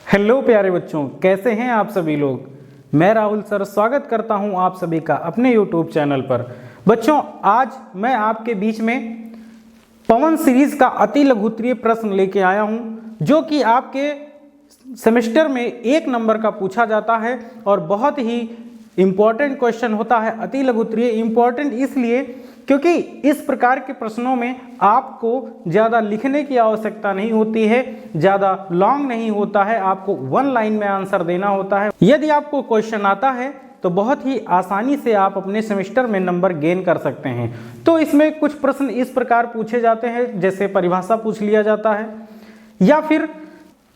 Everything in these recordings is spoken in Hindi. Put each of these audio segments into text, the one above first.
हेलो प्यारे बच्चों, कैसे हैं आप सभी लोग। मैं राहुल सर स्वागत करता हूं आप सभी का अपने YouTube चैनल पर। बच्चों, आज मैं आपके बीच में पवन सीरीज का अति लघुत्तरीय प्रश्न लेके आया हूं, जो कि आपके सेमेस्टर में 1 नंबर का पूछा जाता है और बहुत ही इम्पॉर्टेंट क्वेश्चन होता है। अति लघुत्तरीय इम्पॉर्टेंट इसलिए क्योंकि इस प्रकार के प्रश्नों में आपको ज़्यादा लिखने की आवश्यकता नहीं होती है, ज़्यादा लॉन्ग नहीं होता है, आपको 1 लाइन में आंसर देना होता है। यदि आपको क्वेश्चन आता है तो बहुत ही आसानी से आप अपने सेमेस्टर में नंबर गेन कर सकते हैं। तो इसमें कुछ प्रश्न इस प्रकार पूछे जाते हैं, जैसे परिभाषा पूछ लिया जाता है या फिर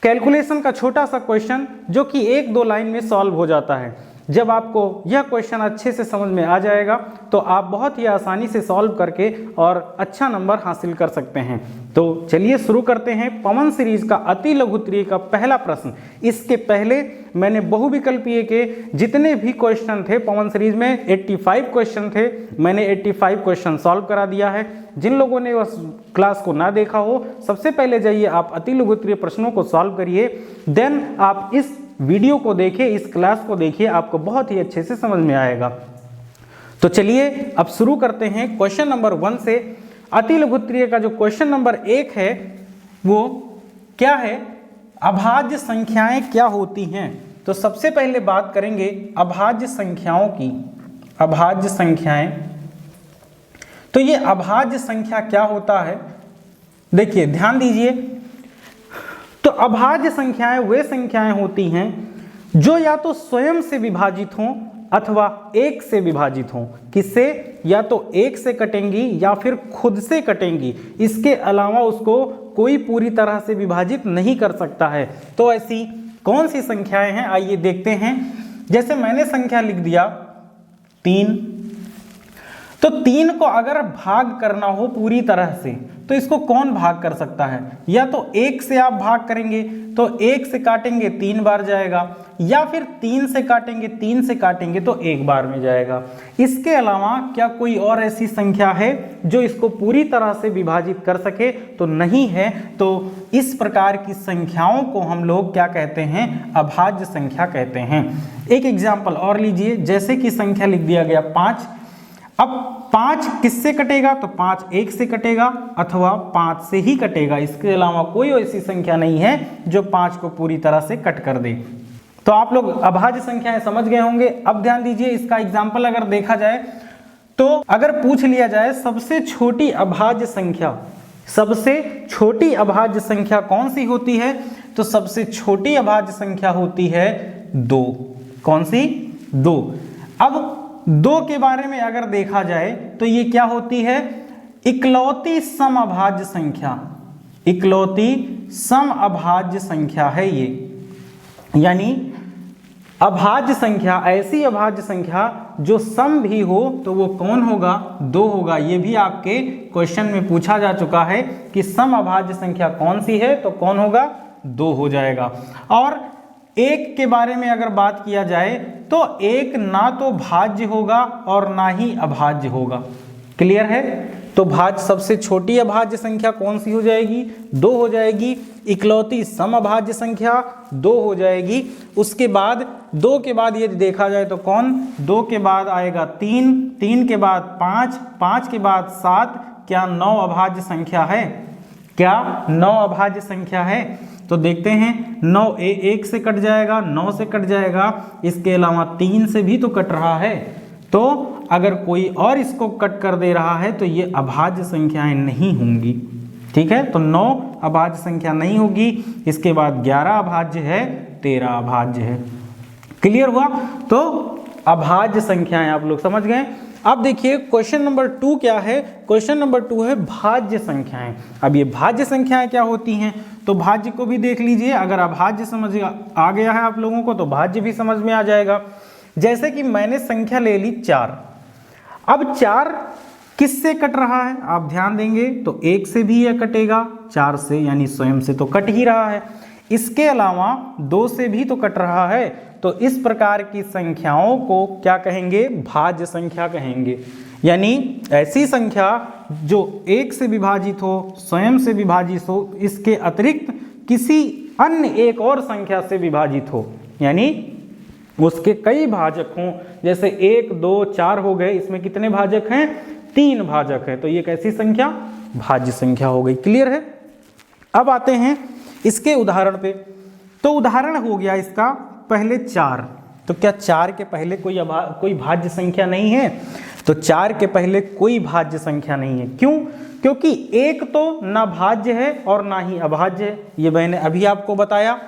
कैलकुलेशन का छोटा सा क्वेश्चन जो कि 1-2 लाइन में सॉल्व हो जाता है। जब आपको यह क्वेश्चन अच्छे से समझ में आ जाएगा तो आप बहुत ही आसानी से सॉल्व करके और अच्छा नंबर हासिल कर सकते हैं। तो चलिए शुरू करते हैं पवन सीरीज का अति लघुत्तरीय का पहला प्रश्न। इसके पहले मैंने बहुविकल्पीय के जितने भी क्वेश्चन थे पवन सीरीज में 85 क्वेश्चन थे, मैंने 85 क्वेश्चन सॉल्व करा दिया है। जिन लोगों ने उस क्लास को ना देखा हो, सबसे पहले जाइए आप अति लघुत्तरीय प्रश्नों को सॉल्व करिए, देन आप इस वीडियो को देखिए, इस क्लास को देखिए, आपको बहुत ही अच्छे से समझ में आएगा। तो चलिए अब शुरू करते हैं क्वेश्चन नंबर 1 से। अति लघुत्तरीय का जो क्वेश्चन नंबर 1 है वो क्या है, अभाज्य संख्याएं क्या होती हैं। तो सबसे पहले बात करेंगे अभाज्य संख्याओं की। अभाज्य संख्याएं, तो ये अभाज्य संख्या क्या होता है, देखिए ध्यान दीजिए। तो अभाज्य संख्याएं वे संख्याएं होती हैं जो या तो स्वयं से विभाजित हों अथवा 1 से विभाजित हों। किससे? या तो 1 से कटेंगी या फिर खुद से कटेंगी, इसके अलावा उसको कोई पूरी तरह से विभाजित नहीं कर सकता है। तो ऐसी कौन सी संख्याएं हैं, आइए देखते हैं। जैसे मैंने संख्या लिख दिया 3, तो 3 को अगर भाग करना हो पूरी तरह से तो इसको कौन भाग कर सकता है? या तो 1 से आप भाग करेंगे तो 1 से काटेंगे 3 बार जाएगा, या फिर 3 से काटेंगे 3 से काटेंगे तो 1 बार में जाएगा। इसके अलावा क्या कोई और ऐसी संख्या है जो इसको पूरी तरह से विभाजित कर सके? तो नहीं है। तो इस प्रकार की संख्याओं को हम लोग क्या कहते हैं? अभाज्य संख्या कहते हैं। एक एग्जाम्पल और लीजिए, जैसे कि संख्या लिख दिया गया 5। अब 5 किससे कटेगा? तो 5 1 से कटेगा अथवा 5 से ही कटेगा, इसके अलावा कोई ऐसी संख्या नहीं है जो 5 को पूरी तरह से कट कर दे। तो आप लोग अभाज्य संख्याएं समझ गए होंगे। अब ध्यान दीजिए, इसका एग्जाम्पल अगर देखा जाए तो अगर पूछ लिया जाए सबसे छोटी अभाज्य संख्या, सबसे छोटी अभाज्य संख्या कौन सी होती है? तो सबसे छोटी अभाज्य संख्या होती है 2। कौन सी? 2। अब 2 के बारे में अगर देखा जाए तो ये क्या होती है? इकलौती समअभाज्य संख्या। इकलौती समअभाज्य संख्या है ये, यानी अभाज्य संख्या, ऐसी अभाज्य संख्या जो सम भी हो तो वो कौन होगा? 2 होगा। ये भी आपके क्वेश्चन में पूछा जा चुका है कि समअभाज्य संख्या कौन सी है, तो कौन होगा? 2 हो जाएगा। और 1 के बारे में अगर बात किया जाए तो 1 ना तो भाज्य होगा और ना ही अभाज्य होगा। क्लियर है? तो भाज्य, सबसे छोटी अभाज्य संख्या कौन सी हो जाएगी? 2 हो जाएगी। इकलौती समअभाज्य संख्या 2 हो जाएगी। उसके बाद 2 के बाद यदि देखा जाए तो कौन? 2 के बाद आएगा 3, 3 के बाद 5, 5 के बाद 7। क्या 9 अभाज्य संख्या है? क्या 9 अभाज्य संख्या है? तो देखते हैं, 9 1 से कट जाएगा, 9 से कट जाएगा, इसके अलावा 3 से भी तो कट रहा है। तो अगर कोई और इसको कट कर दे रहा है तो ये अभाज्य संख्याएं नहीं होंगी। ठीक है, तो 9 अभाज्य संख्या नहीं होगी। इसके बाद 11 अभाज्य है, 13 अभाज्य है। क्लियर हुआ? तो अभाज्य संख्याएं आप लोग समझ गए। अब देखिए क्वेश्चन नंबर 2 क्या है? क्वेश्चन नंबर 2 है भाज्य संख्याएं। अब ये भाज्य संख्याएं क्या होती हैं? तो भाज्य को भी देख लीजिए। अगर अभाज्य समझ आ गया है आप लोगों को तो भाज्य भी समझ में आ जाएगा। जैसे कि मैंने संख्या ले ली 4। अब 4 किससे कट रहा है? आप ध्यान देंगे तो 1 से भी यह कटेगा, 4 से यानी स्वयं से तो कट ही रहा है, इसके अलावा 2 से भी तो कट रहा है। तो इस प्रकार की संख्याओं को क्या कहेंगे? भाज्य संख्या कहेंगे। यानी ऐसी संख्या जो 1 से विभाजित हो, स्वयं से विभाजित हो, इसके अतिरिक्त किसी अन्य एक और संख्या से विभाजित हो, यानी उसके कई भाजक हों, जैसे 1 2 4 हो गए, इसमें कितने भाजक हैं? 3 भाजक है, तो ये कैसी संख्या? भाज्य संख्या हो गई। क्लियर है? अब आते हैं इसके उदाहरण पे। तो उदाहरण हो गया इसका पहले 4, तो क्या 4 के पहले कोई भाज्य संख्या नहीं है? तो 4 के पहले कोई भाज्य संख्या नहीं है। क्यों? क्योंकि 1 तो ना भाज्य है और ना ही अभाज्य है, ये मैंने अभी आपको बताया।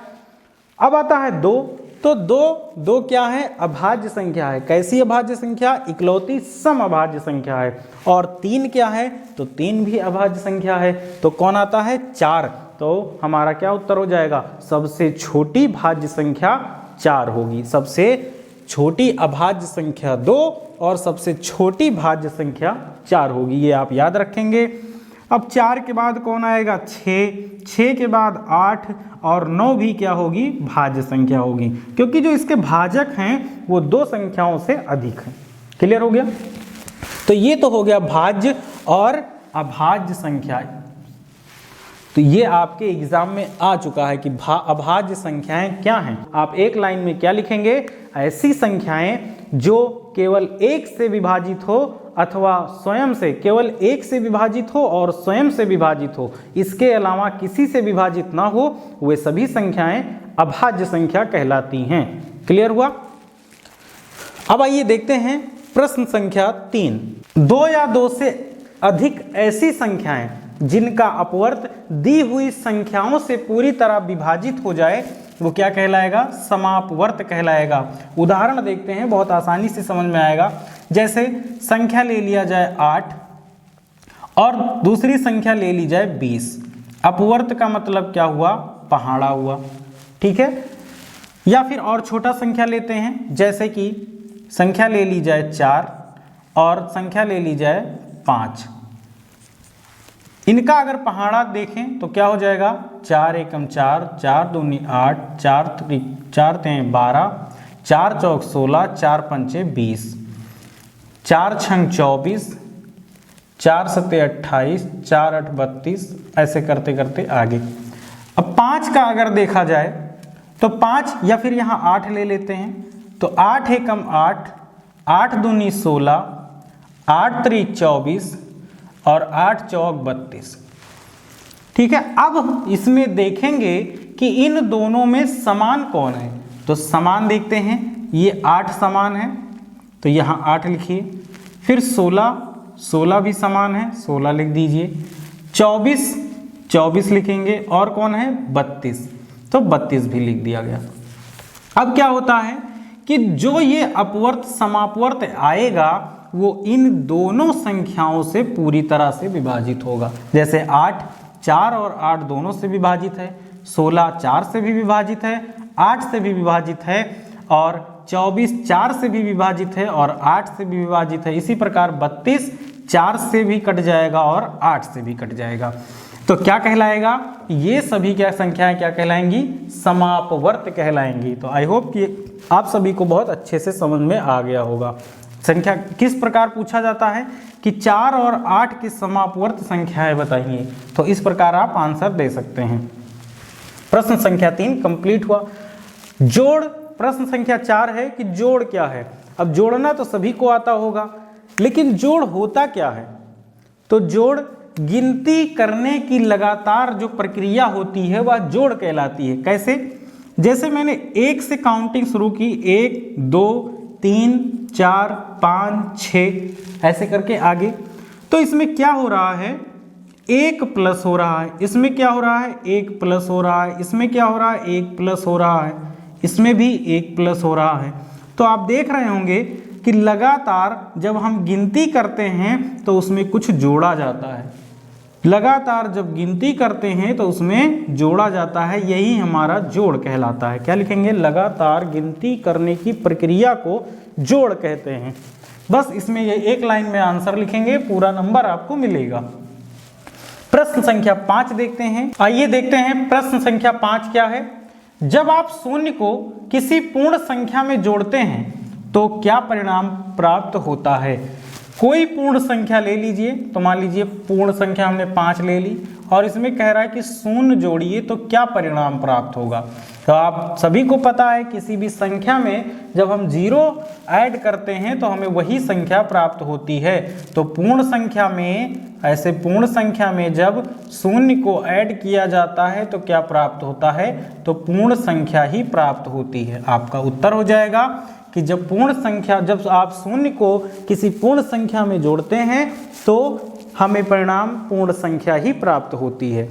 अब आता है 2, तो 2 क्या है? अभाज्य संख्या है। कैसी अभाज्य संख्या? इकलौती सम अभाज्य संख्या है। और 3 क्या है? तो 3 भी अभाज्य संख्या है। तो कौन आता है? 4। तो हमारा क्या उत्तर हो जाएगा? सबसे छोटी भाज्य संख्या 4 होगी। सबसे छोटी अभाज्य संख्या 2 और सबसे छोटी भाज्य संख्या 4 होगी, ये आप याद रखेंगे। अब 4 के बाद कौन आएगा? 6, 6 के बाद 8 और 9 भी क्या होगी? भाज्य संख्या होगी, क्योंकि जो इसके भाजक हैं वो 2 संख्याओं से अधिक हैं। क्लियर हो गया? तो ये तो हो गया भाज्य और अभाज्य संख्या। तो ये आपके एग्जाम में आ चुका है कि अभाज्य संख्याएं क्या हैं। आप एक लाइन में क्या लिखेंगे? ऐसी संख्याएं जो केवल 1 से विभाजित हो अथवा स्वयं से, केवल 1 से विभाजित हो और स्वयं से विभाजित हो, इसके अलावा किसी से विभाजित ना हो, वे सभी संख्याएं अभाज्य संख्या कहलाती हैं। क्लियर हुआ? अब आइए देखते हैं प्रश्न संख्या 3। 2 या 2 से अधिक ऐसी संख्याएं जिनका अपवर्त दी हुई संख्याओं से पूरी तरह विभाजित हो जाए, वो क्या कहलाएगा? समापवर्त कहलाएगा। उदाहरण देखते हैं, बहुत आसानी से समझ में आएगा। जैसे संख्या ले लिया जाए 8 और दूसरी संख्या ले ली जाए 20। अपवर्त का मतलब क्या हुआ? पहाड़ा हुआ। ठीक है? या फिर और छोटा संख्या लेते हैं, जैसे कि संख्या ले ली जाए 4 और संख्या ले ली जाए 5। इनका अगर पहाड़ा देखें तो क्या हो जाएगा? 4 एकम 4, 4 दूनी 8, 4 तें 12, 4 चौक 16, 4 पंचे 20, 4 छंग 24, 4 सते 28, 4 8 32, ऐसे करते करते आगे। अब 5 का अगर देखा जाए तो 5 या फिर यहाँ 8 ले लेते हैं, तो 8 एकम 8, 8 दूनी 16, 8 त्रिक 24 और 8 चौक 32। ठीक है? अब इसमें देखेंगे कि इन दोनों में समान कौन है। तो समान देखते हैं, ये 8 समान है तो यहाँ 8 लिखिए। फिर 16 भी समान है, 16 लिख दीजिए। 24 लिखेंगे और कौन है? 32, तो 32 भी लिख दिया गया। अब क्या होता है कि जो ये अपवर्त समापवर्त आएगा वो इन दोनों संख्याओं से पूरी तरह से विभाजित होगा। जैसे 8 4 और 8 दोनों से विभाजित है, 16 4 से भी विभाजित है, 8 से भी विभाजित है, और 24 4 से भी विभाजित है और 8 से भी विभाजित है। इसी प्रकार 32 4 से भी कट जाएगा और 8 से भी कट जाएगा। तो क्या कहलाएगा? ये सभी क्या संख्याएं क्या कहलाएंगी? समापवर्त कहलाएंगी। तो आई होप कि आप सभी को बहुत अच्छे से समझ में आ गया होगा। संख्या किस प्रकार पूछा जाता है कि 4 और 8 की समापवर्त संख्याएं बताइए, तो इस प्रकार आप आंसर दे सकते हैं। प्रश्न संख्या 3 कंप्लीट हुआ। जोड़ प्रश्न संख्या 4 है कि जोड़ क्या है। अब जोड़ना तो सभी को आता होगा, लेकिन जोड़ होता क्या है? तो जोड़ गिनती करने की लगातार जो प्रक्रिया होती है वह जोड़ कहलाती है। कैसे? जैसे मैंने 1 से काउंटिंग शुरू की, 1 2 3 4 5 6 ऐसे करके आगे, तो इसमें क्या हो रहा है? 1 प्लस हो रहा है, इसमें क्या हो रहा है? 1 प्लस हो रहा है, इसमें क्या हो रहा है? 1 प्लस हो रहा है, इसमें भी 1 प्लस हो रहा है। तो आप देख रहे होंगे कि लगातार जब हम गिनती करते हैं तो उसमें कुछ जोड़ा जाता है। लगातार जब गिनती करते हैं तो उसमें जोड़ा जाता है, यही हमारा जोड़ कहलाता है। क्या लिखेंगे? लगातार गिनती करने की प्रक्रिया को जोड़ कहते हैं। बस इसमें ये एक लाइन में आंसर लिखेंगे, पूरा नंबर आपको मिलेगा। प्रश्न संख्या 5 देखते हैं। आइए देखते हैं प्रश्न संख्या 5 क्या है। जब आप शून्य को किसी पूर्ण संख्या में जोड़ते हैं तो क्या परिणाम प्राप्त होता है? कोई पूर्ण संख्या ले लीजिए, तो मान लीजिए पूर्ण संख्या हमने 5 ले ली और इसमें कह रहा है कि शून्य जोड़िए तो क्या परिणाम प्राप्त होगा। तो आप सभी को पता है किसी भी संख्या में जब हम 0 ऐड करते हैं तो हमें वही संख्या प्राप्त होती है। तो पूर्ण संख्या में, ऐसे पूर्ण संख्या में जब शून्य को ऐड किया जाता है तो क्या प्राप्त होता है, तो पूर्ण संख्या ही प्राप्त होती है। आपका उत्तर हो जाएगा कि जब पूर्ण संख्या, जब आप शून्य को किसी पूर्ण संख्या में जोड़ते हैं तो हमें परिणाम पूर्ण संख्या ही प्राप्त होती है।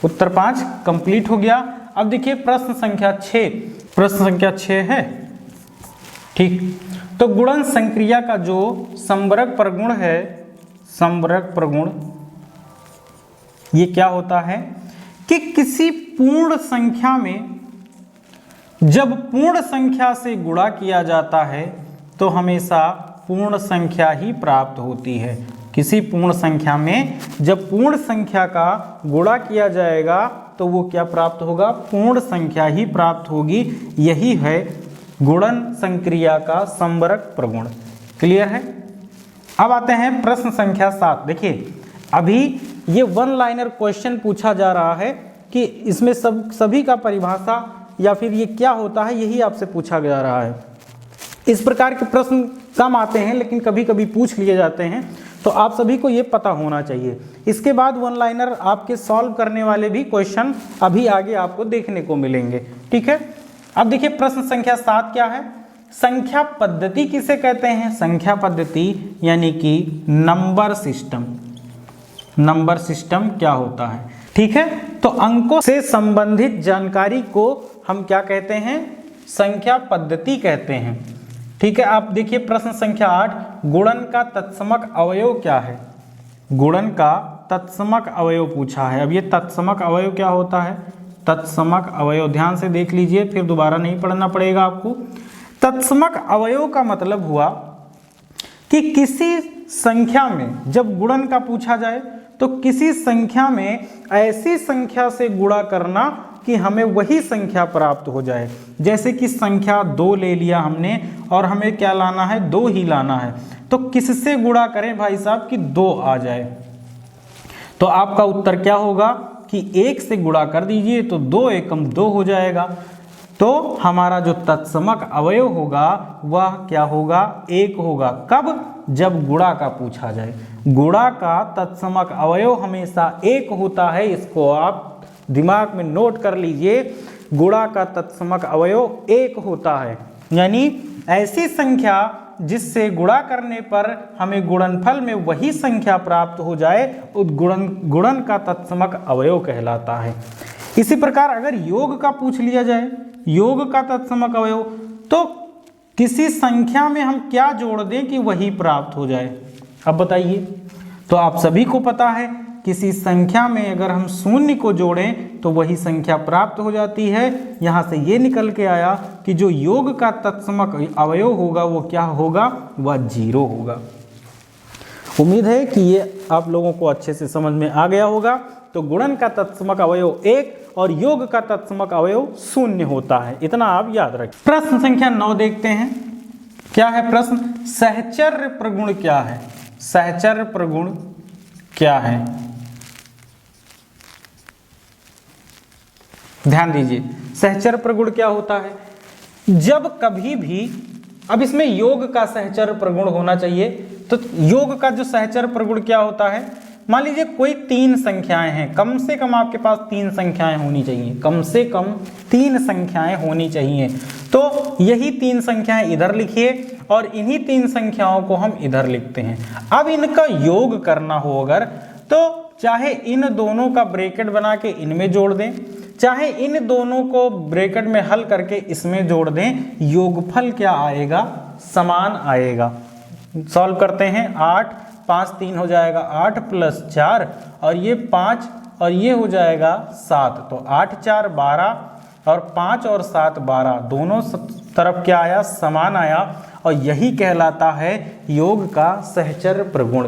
उत्तर 5 कंप्लीट हो गया। अब देखिए प्रश्न संख्या 6, प्रश्न संख्या 6 है, ठीक। तो गुणन संक्रिया का जो संवरक प्रगुण है, संवरक प्रगुण, ये क्या होता है कि किसी पूर्ण संख्या में जब पूर्ण संख्या से गुणा किया जाता है तो हमेशा पूर्ण संख्या ही प्राप्त होती है। किसी पूर्ण संख्या में जब पूर्ण संख्या का गुणा किया जाएगा तो वो क्या प्राप्त होगा, पूर्ण संख्या ही प्राप्त होगी। यही है गुणन संक्रिया का संवरक प्रगुण। क्लियर है। अब आते हैं प्रश्न संख्या 7। देखिए अभी ये वन लाइनर क्वेश्चन पूछा जा रहा है कि इसमें सभी का परिभाषा या फिर ये क्या होता है, यही आपसे पूछा जा रहा है। इस प्रकार के प्रश्न कम आते हैं लेकिन कभी कभी पूछ लिए जाते हैं, तो आप सभी को ये पता होना चाहिए। इसके बाद वन लाइनर आपके सॉल्व करने वाले भी क्वेश्चन अभी आगे आपको देखने को मिलेंगे, ठीक है। अब देखिए प्रश्न संख्या 7 क्या है, संख्या पद्धति किसे कहते हैं। संख्या पद्धति यानी कि नंबर सिस्टम, नंबर सिस्टम क्या होता है, ठीक है। तो अंकों से संबंधित जानकारी को हम क्या कहते हैं, संख्या पद्धति कहते हैं, ठीक है। आप देखिए प्रश्न संख्या 8, गुणन का तत्समक अवयव क्या है। गुणन का तत्समक अवयव पूछा है। अब ये तत्समक अवयव क्या होता है, तत्समक अवयव ध्यान से देख लीजिए, फिर दोबारा नहीं पढ़ना पड़ेगा आपको। तत्समक अवयव का मतलब हुआ कि किसी संख्या में जब गुणन का पूछा जाए तो किसी संख्या में ऐसी संख्या से गुणा करना कि हमें वही संख्या प्राप्त हो जाए। जैसे कि संख्या 2 ले लिया हमने और हमें क्या लाना है, 2 ही लाना है, तो किससे गुणा करें भाई साहब कि 2 आ जाए। तो आपका उत्तर क्या होगा कि 1 से गुणा कर दीजिए तो 2 एकम 2 हो जाएगा। तो हमारा जो तत्समक अवयव होगा वह क्या होगा, 1 होगा। कब, जब गुणा का पूछा जाए। गुणा का तत्समक अवयव हमेशा 1 होता है। इसको आप दिमाग में नोट कर लीजिए, गुणा का तत्समक अवयव 1 होता है। यानी ऐसी संख्या जिससे गुणा करने पर हमें गुणनफल में वही संख्या प्राप्त हो जाए, गुणन का तत्समक अवयव कहलाता है। इसी प्रकार अगर योग का पूछ लिया जाए, योग का तत्समक अवयव, तो किसी संख्या में हम क्या जोड़ दें कि वही प्राप्त हो जाए। अब बताइए, तो आप सभी को पता है किसी संख्या में अगर हम शून्य को जोड़ें तो वही संख्या प्राप्त हो जाती है। यहाँ से ये निकल के आया कि जो योग का तत्समक अवयव होगा वो क्या होगा, वह 0 होगा। उम्मीद है कि ये आप लोगों को अच्छे से समझ में आ गया होगा। तो गुणन का तत्समक अवयव 1 और योग का तत्समक अवयव 0 होता है, इतना आप याद रखें। प्रश्न संख्या 9 देखते हैं, क्या है प्रश्न, सहचर्य प्रगुण क्या है। सहचर्य प्रगुण क्या है, ध्यान दीजिए। सहचर्य प्रगुण क्या होता है, जब कभी भी, अब इसमें योग का सहचर्य प्रगुण होना चाहिए। तो योग का जो सहचर्य प्रगुण क्या होता है, मान लीजिए कोई 3 संख्याएं हैं, कम से कम आपके पास 3 संख्याएं होनी चाहिए, कम से कम 3 संख्याएं होनी चाहिए। तो यही 3 संख्याएं इधर लिखिए और इन्हीं 3 संख्याओं को हम इधर लिखते हैं। अब इनका योग करना हो अगर, तो चाहे इन दोनों का ब्रैकेट बना के इनमें जोड़ दें, चाहे इन दोनों को ब्रैकेट में हल करके इसमें जोड़ दें, योगफल क्या आएगा, समान आएगा। सॉल्व करते हैं, 8 5 3 हो जाएगा 8 + 4 और ये 5 और ये हो जाएगा 7। तो 8 4 12 और 5 और 7 12, दोनों तरफ क्या आया, समान आया। और यही कहलाता है योग का सहचर्य प्रगुण।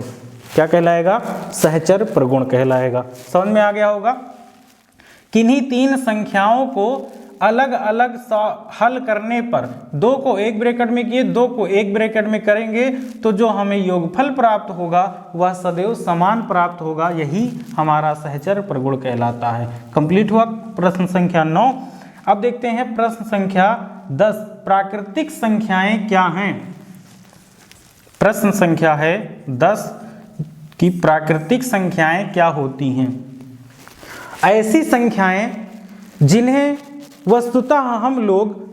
क्या कहलाएगा, सहचर्य प्रगुण कहलाएगा। समझ में आ गया होगा। किन्हीं 3 संख्याओं को अलग अलग हल करने पर 2 को एक ब्रैकेट में किए, 2 को एक ब्रैकेट में करेंगे तो जो हमें योगफल प्राप्त होगा वह सदैव समान प्राप्त होगा। यही हमारा सहचर प्रगुण कहलाता है। कंप्लीट हुआ प्रश्न संख्या 9। अब देखते हैं प्रश्न संख्या 10। प्राकृतिक संख्याएं क्या हैं? प्रश्न संख्या है 10 कि प्राकृतिक संख्याएं क्या होती हैं। ऐसी संख्याएं जिन्हें वस्तुतः हम लोग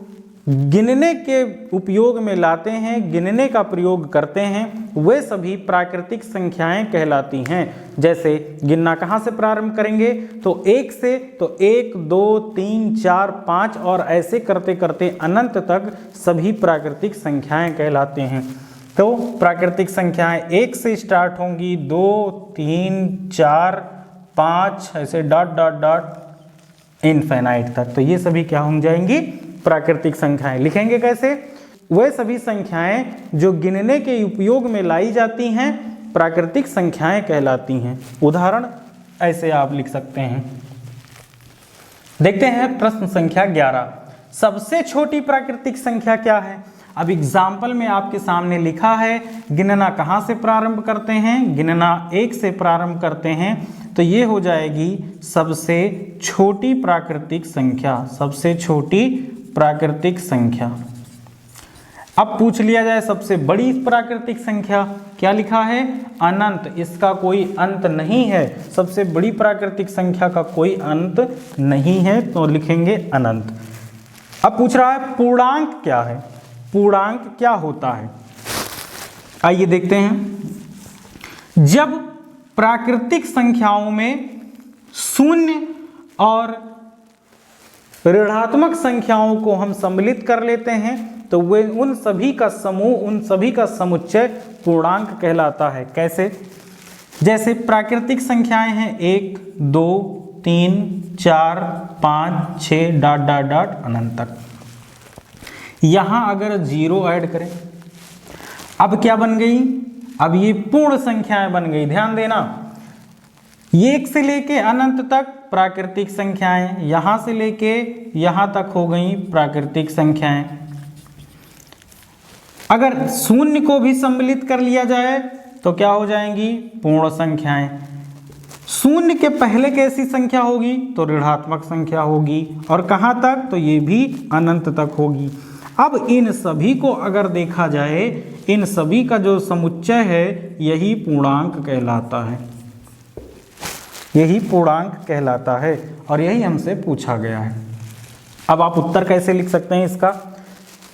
गिनने के उपयोग में लाते हैं, गिनने का प्रयोग करते हैं, वे सभी प्राकृतिक संख्याएं कहलाती हैं। जैसे गिनना कहाँ से प्रारंभ करेंगे तो 1 से, तो 1 2 3 4 5 और ऐसे करते करते अनंत तक सभी प्राकृतिक संख्याएं कहलाते हैं। तो प्राकृतिक संख्याएं 1 से स्टार्ट होंगी, 2 3 4 5 ऐसे डॉट डॉट डॉट इनफाइनाइट तक। तो ये सभी क्या हो जाएंगी? प्राकृतिक संख्याएं। लिखेंगे कैसे? वे सभी संख्याएं जो गिनने के उपयोग में लाई जाती हैं प्राकृतिक संख्याएं कहलाती हैं। उदाहरण ऐसे आप लिख सकते हैं। देखते हैं प्रश्न संख्या 11। सबसे छोटी प्राकृतिक संख्या क्या है? अब एग्जाम्पल में आपके सामने लिखा है गिनना कहाँ से प्रारंभ करते हैं? गिनना 1 से प्रारंभ करते हैं, तो ये हो जाएगी सबसे छोटी प्राकृतिक संख्या। सबसे छोटी प्राकृतिक संख्या। अब पूछ लिया जाए सबसे बड़ी प्राकृतिक संख्या, क्या लिखा है? अनंत। इसका कोई अंत नहीं है। सबसे बड़ी प्राकृतिक संख्या का कोई अंत नहीं है, तो लिखेंगे अनंत। अब पूछ रहा है पूर्णांक क्या है? पूर्णांक क्या होता है? आइए देखते हैं। जब प्राकृतिक संख्याओं में शून्य और ऋणात्मक संख्याओं को हम सम्मिलित कर लेते हैं तो वे उन सभी का समूह, उन सभी का समुच्चय पूर्णांक कहलाता है। कैसे? जैसे प्राकृतिक संख्याएं हैं 1 2 3 4 5 6 डॉट डॉट डॉट अनंत तक। यहां अगर 0 ऐड करें, अब क्या बन गई? अब ये पूर्ण संख्याएं बन गई। ध्यान देना, 1 से लेके अनंत तक प्राकृतिक संख्याएं, यहां से लेके यहां तक हो गई प्राकृतिक संख्याएं। अगर शून्य को भी सम्मिलित कर लिया जाए तो क्या हो जाएंगी? पूर्ण संख्याएं। शून्य के पहले कैसी संख्या होगी? तो ऋणात्मक संख्या होगी। और कहां तक? तो ये भी अनंत तक होगी। अब इन सभी को अगर देखा जाए, इन सभी का जो समुच्चय है यही पूर्णांक कहलाता है। यही पूर्णांक कहलाता है और यही हमसे पूछा गया है। अब आप उत्तर कैसे लिख सकते हैं इसका?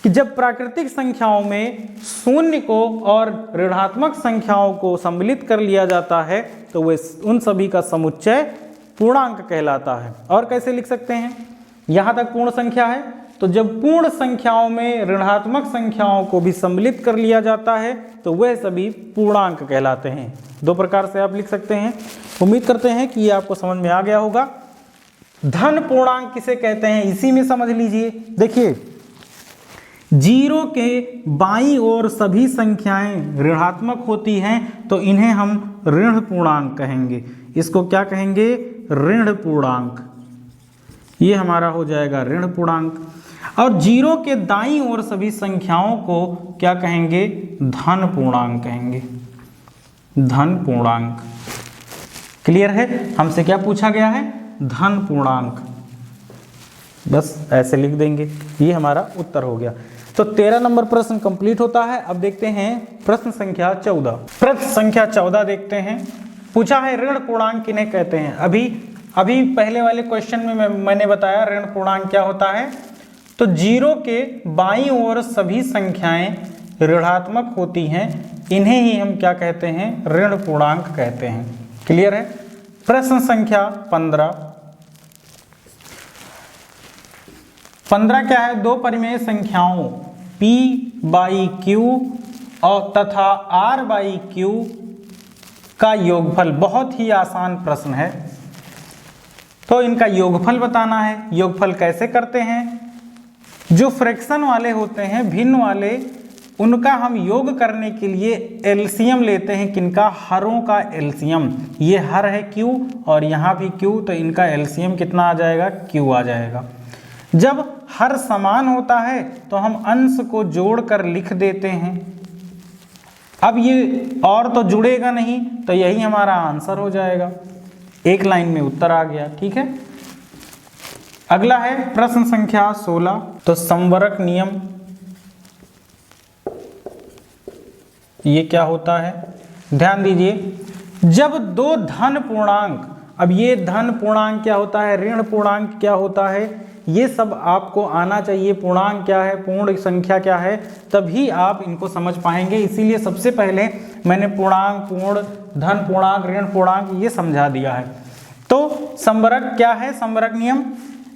कि जब प्राकृतिक संख्याओं में शून्य को और ऋणात्मक संख्याओं को सम्मिलित कर लिया जाता है तो वे उन सभी का समुच्चय पूर्णांक कहलाता है। और कैसे लिख सकते हैं? यहाँ तक पूर्ण संख्या है, तो जब पूर्ण संख्याओं में ऋणात्मक संख्याओं को भी सम्मिलित कर लिया जाता है तो वह सभी पूर्णांक कहलाते हैं। 2 प्रकार से आप लिख सकते हैं। उम्मीद करते हैं कि ये आपको समझ में आ गया होगा। धन पूर्णांक किसे कहते हैं इसी में समझ लीजिए। देखिए, 0 के बाईं ओर सभी संख्याएं ऋणात्मक होती हैं तो इन्हें हम ऋण पूर्णांक कहेंगे। इसको क्या कहेंगे? ऋण पूर्णांक। ये हमारा हो जाएगा ऋण पूर्णांक। और 0 के दाईं ओर सभी संख्याओं को क्या कहेंगे? धन पूर्णांक कहेंगे। धन पूर्णांक। क्लियर है? हमसे क्या पूछा गया है? धन पूर्णांक। बस ऐसे लिख देंगे, ये हमारा उत्तर हो गया। तो 13 नंबर प्रश्न कंप्लीट होता है। अब देखते हैं प्रश्न संख्या 14। प्रश्न संख्या 14 देखते हैं। पूछा है ऋण पूर्णांक किन्हें कहते हैं? अभी पहले वाले क्वेश्चन में मैंने बताया ऋण पूर्णांक क्या होता है। तो 0 के बाईं ओर सभी संख्याएं ऋणात्मक होती हैं, इन्हें ही हम क्या कहते हैं? ऋण पूर्णांक कहते हैं। क्लियर है? प्रश्न संख्या 15। 15 क्या है? 2 परिमेय संख्याओं p/q और तथा r/q का योगफल। बहुत ही आसान प्रश्न है। तो इनका योगफल बताना है। योगफल कैसे करते हैं? जो फ्रैक्शन वाले होते हैं, भिन्न वाले, उनका हम योग करने के लिए एलसीएम लेते हैं। किनका? हरों का एलसीएम। ये हर है q और यहाँ भी q, तो इनका एलसीएम कितना आ जाएगा? q आ जाएगा। जब हर समान होता है तो हम अंश को जोड़कर लिख देते हैं। अब ये और तो जुड़ेगा नहीं, तो यही हमारा आंसर हो जाएगा। एक लाइन में उत्तर आ गया। ठीक है, अगला है प्रश्न संख्या 16। तो संवरक नियम ये क्या होता है, ध्यान दीजिए। जब दो धन पूर्णांक, अब ये धन पूर्णांक क्या होता है, ऋण पूर्णांक क्या होता है, ये सब आपको आना चाहिए। पूर्णांक क्या है, पूर्ण संख्या क्या है, तभी आप इनको समझ पाएंगे। इसीलिए सबसे पहले मैंने पूर्णांक, पूर्ण, धन पूर्णांक, ऋण पूर्णांक ये समझा दिया है। तो संवरक क्या है, संवरक नियम,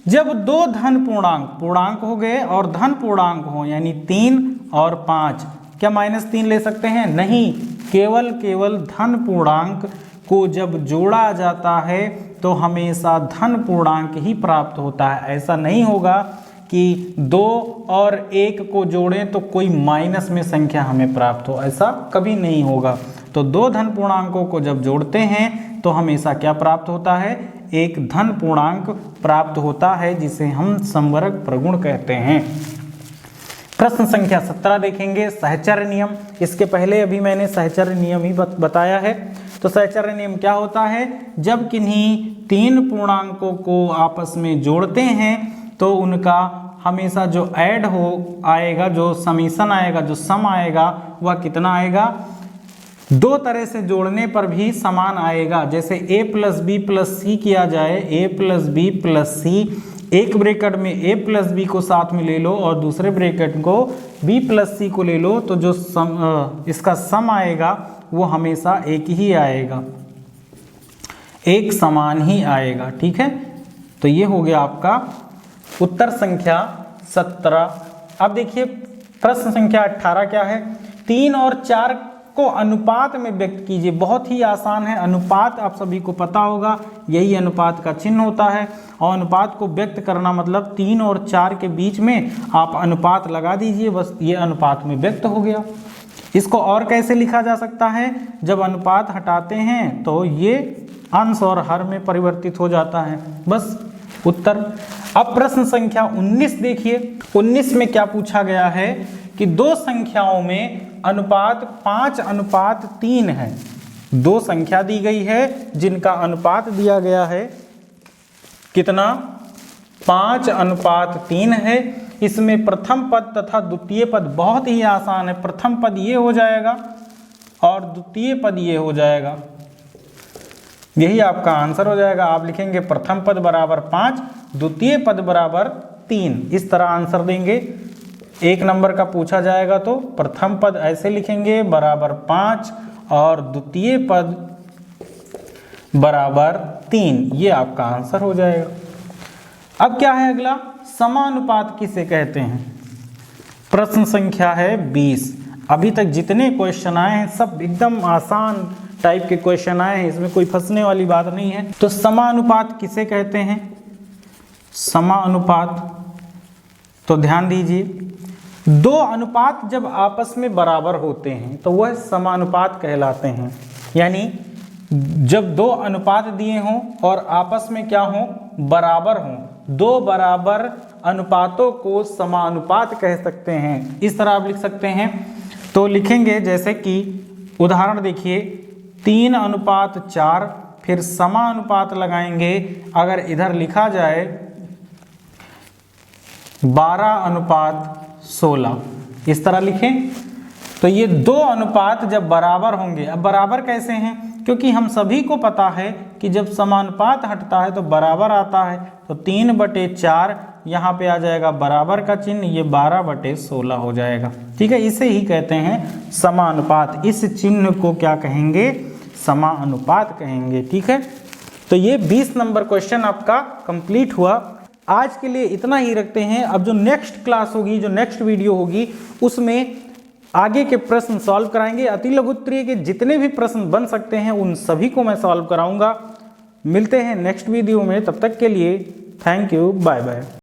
जब दो धन पूर्णांक हो गए और धन पूर्णांक हो, यानी 3 और 5, क्या -3 ले सकते हैं? नहीं, केवल धन पूर्णांक को जब जोड़ा जाता है तो हमेशा धन पूर्णांक ही प्राप्त होता है। ऐसा नहीं होगा कि 2 और 1 को जोड़ें तो कोई माइनस में संख्या हमें प्राप्त हो, ऐसा कभी नहीं होगा। तो दो धन पूर्णांकों को जब जोड़ते हैं तो हमेशा क्या प्राप्त होता है, एक धन पूर्णांक प्राप्त होता है, जिसे हम संवरक प्रगुण कहते हैं। प्रश्न संख्या 17 देखेंगे, सहचर्य नियम। इसके पहले अभी मैंने सहचर्य नियम ही बताया है। तो सहचर्य नियम क्या होता है, जब किन्हीं 3 पूर्णांकों को आपस में जोड़ते हैं तो उनका हमेशा जो ऐड हो आएगा, जो समीशन आएगा, जो सम आएगा, वह कितना आएगा, 2 तरह से जोड़ने पर भी समान आएगा। जैसे a + b + c किया जाए, a + b + c, एक ब्रैकेट में a + b को साथ में ले लो और दूसरे ब्रैकेट को b + c को ले लो, तो जो इसका सम आएगा वो हमेशा एक ही आएगा, एक समान ही आएगा। ठीक है, तो ये हो गया आपका उत्तर संख्या 17। अब देखिए प्रश्न संख्या 18 क्या है, 3 और 4 को अनुपात में व्यक्त कीजिए। बहुत ही आसान है, अनुपात आप सभी को पता होगा, यही अनुपात का चिन्ह होता है। और अनुपात को व्यक्त करना मतलब 3 और 4 के बीच में आप अनुपात लगा दीजिए, बस ये अनुपात में व्यक्त हो गया। इसको और कैसे लिखा जा सकता है, जब अनुपात हटाते हैं तो ये अंश और हर में परिवर्तित हो जाता है, बस उत्तर। अब प्रश्न संख्या 19 देखिए, 19 में क्या पूछा गया है कि दो संख्याओं में अनुपात 5:3 है। दो संख्या दी गई है जिनका अनुपात दिया गया है कितना, 5:3 है। इसमें प्रथम पद तथा द्वितीय पद बहुत ही आसान है। प्रथम पद ये हो जाएगा और द्वितीय पद ये हो जाएगा, यही आपका आंसर हो जाएगा। आप लिखेंगे प्रथम पद बराबर 5, द्वितीय पद बराबर 3, इस तरह आंसर देंगे। 1 नंबर का पूछा जाएगा तो प्रथम पद ऐसे लिखेंगे बराबर 5 और द्वितीय पद बराबर 3, ये आपका आंसर हो जाएगा। अब क्या है अगला, समानुपात किसे कहते हैं। प्रश्न संख्या है 20। अभी तक जितने क्वेश्चन आए हैं सब एकदम आसान टाइप के क्वेश्चन आए हैं, इसमें कोई फंसने वाली बात नहीं है। तो समानुपात किसे कहते हैं, समानुपात, तो ध्यान दीजिए, दो अनुपात जब आपस में बराबर होते हैं तो वह समानुपात कहलाते हैं। यानी जब दो अनुपात दिए हों और आपस में क्या हों, बराबर हों, दो बराबर अनुपातों को समानुपात कह सकते हैं। इस तरह आप लिख सकते हैं। तो लिखेंगे जैसे कि उदाहरण देखिए, 3:4, फिर समानुपात लगाएंगे। अगर इधर लिखा जाए 12:16, इस तरह लिखें तो ये दो अनुपात जब बराबर होंगे। अब बराबर कैसे हैं, क्योंकि हम सभी को पता है कि जब समानुपात हटता है तो बराबर आता है। तो 3/4 यहाँ पे आ जाएगा बराबर का चिन्ह, ये 12/16 हो जाएगा। ठीक है, इसे ही कहते हैं समानुपात। इस चिन्ह को क्या कहेंगे, समानुपात कहेंगे। ठीक है, तो ये 20 नंबर क्वेश्चन आपका कंप्लीट हुआ। आज के लिए इतना ही रखते हैं। अब जो नेक्स्ट क्लास होगी, जो नेक्स्ट वीडियो होगी, उसमें आगे के प्रश्न सॉल्व कराएंगे। अति लघु उत्तरीय के जितने भी प्रश्न बन सकते हैं उन सभी को मैं सॉल्व कराऊंगा। मिलते हैं नेक्स्ट वीडियो में, तब तक के लिए थैंक यू, बाय बाय।